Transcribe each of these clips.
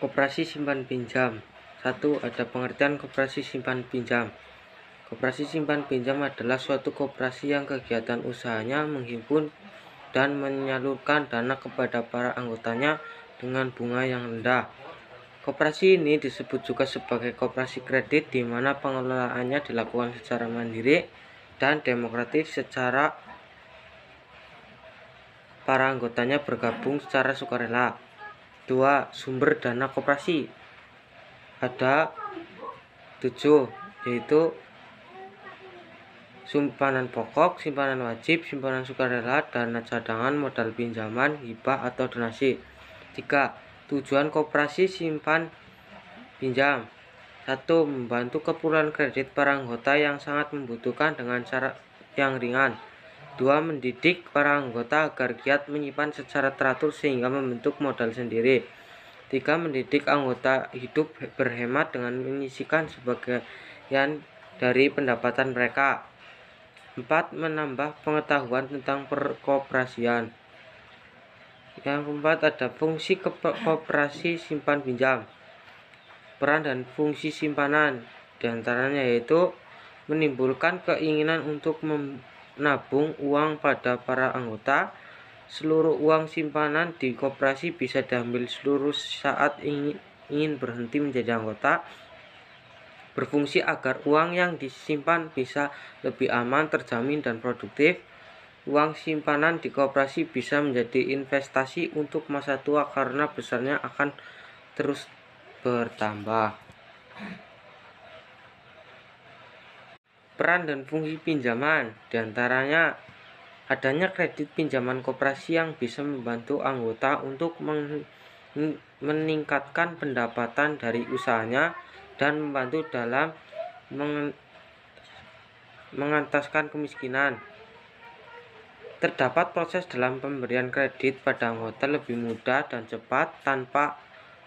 Koperasi simpan pinjam. 1. Ada pengertian koperasi simpan pinjam. Koperasi simpan pinjam adalah suatu koperasi yang kegiatan usahanya menghimpun dan menyalurkan dana kepada para anggotanya dengan bunga yang rendah. Koperasi ini disebut juga sebagai koperasi kredit, di mana pengelolaannya dilakukan secara mandiri dan demokratis secara para anggotanya bergabung secara sukarela. 2. Sumber dana koperasi. Ada 7, yaitu simpanan pokok, simpanan wajib, simpanan sukarela, dana cadangan, modal pinjaman, hibah atau donasi. 3. Tujuan koperasi simpan pinjam. 1. Membantu keperluan kredit para anggota yang sangat membutuhkan dengan cara yang ringan. 2. Mendidik para anggota agar giat menyimpan secara teratur sehingga membentuk modal sendiri. 3. Mendidik anggota hidup berhemat dengan menyisihkan sebagian dari pendapatan mereka. 4. Menambah pengetahuan tentang perkoperasian. Yang keempat, ada fungsi koperasi simpan pinjam. Peran dan fungsi simpanan diantaranya yaitu menimbulkan keinginan untuk menabung uang pada para anggota. Seluruh uang simpanan di koperasi bisa diambil seluruh saat ingin berhenti menjadi anggota. Berfungsi agar uang yang disimpan bisa lebih aman, terjamin, dan produktif. Uang simpanan di koperasi bisa menjadi investasi untuk masa tua karena besarnya akan terus bertambah. Peran dan fungsi pinjaman diantaranya adanya kredit pinjaman koperasi yang bisa membantu anggota untuk meningkatkan pendapatan dari usahanya dan membantu dalam mengentaskan kemiskinan. Terdapat proses dalam pemberian kredit pada anggota lebih mudah dan cepat tanpa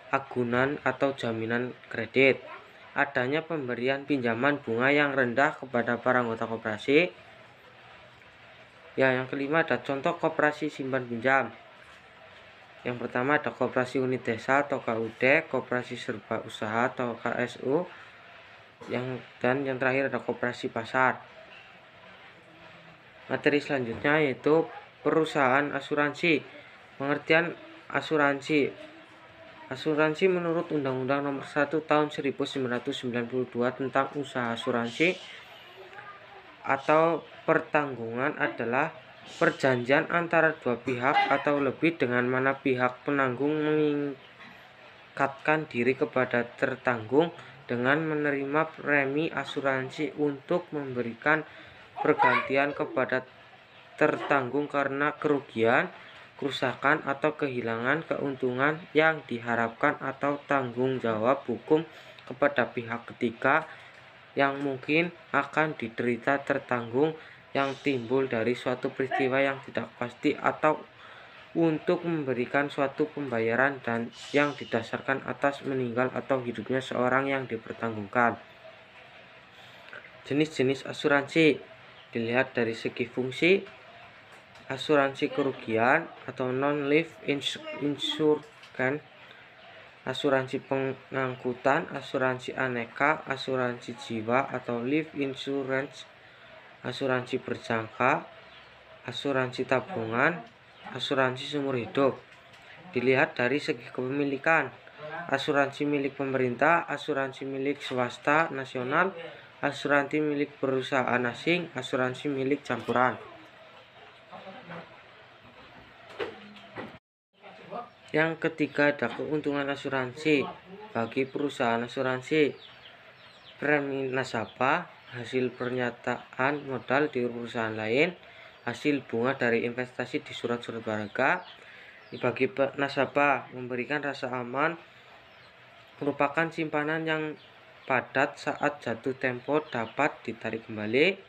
agunan atau jaminan kredit. Adanya pemberian pinjaman bunga yang rendah kepada para anggota koperasi. Yang kelima, ada contoh koperasi simpan pinjam. Yang pertama ada koperasi unit desa atau KUD, koperasi serba usaha atau KSU, dan yang terakhir ada koperasi pasar. Materi selanjutnya yaitu perusahaan asuransi. Pengertian asuransi. Asuransi menurut Undang-Undang Nomor 1 Tahun 1992 tentang usaha asuransi atau pertanggungan adalah perjanjian antara dua pihak atau lebih dengan mana pihak penanggung mengikatkan diri kepada tertanggung dengan menerima premi asuransi untuk memberikan pergantian kepada tertanggung karena kerugian, kerusakan atau kehilangan keuntungan yang diharapkan atau tanggung jawab hukum kepada pihak ketiga yang mungkin akan diderita tertanggung yang timbul dari suatu peristiwa yang tidak pasti atau untuk memberikan suatu pembayaran dan yang didasarkan atas meninggal atau hidupnya seorang yang dipertanggungkan. Jenis-jenis asuransi dilihat dari segi fungsi. Asuransi kerugian atau non-life insurance, asuransi pengangkutan, asuransi aneka, asuransi jiwa atau life insurance, asuransi berjangka, asuransi tabungan, asuransi seumur hidup. Dilihat dari segi kepemilikan. Asuransi milik pemerintah, asuransi milik swasta nasional, asuransi milik perusahaan asing, asuransi milik campuran. Yang ketiga ada keuntungan asuransi. Bagi perusahaan asuransi, premi nasabah, hasil pernyataan modal di perusahaan lain, hasil bunga dari investasi di surat-surat berharga. Bagi nasabah, memberikan rasa aman, merupakan simpanan yang padat saat jatuh tempo dapat ditarik kembali,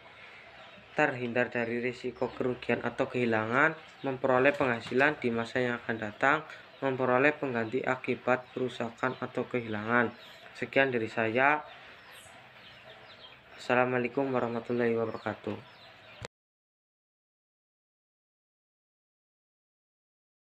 terhindar dari risiko kerugian atau kehilangan, memperoleh penghasilan di masa yang akan datang, memperoleh pengganti akibat kerusakan atau kehilangan. Sekian dari saya. Assalamualaikum warahmatullahi wabarakatuh.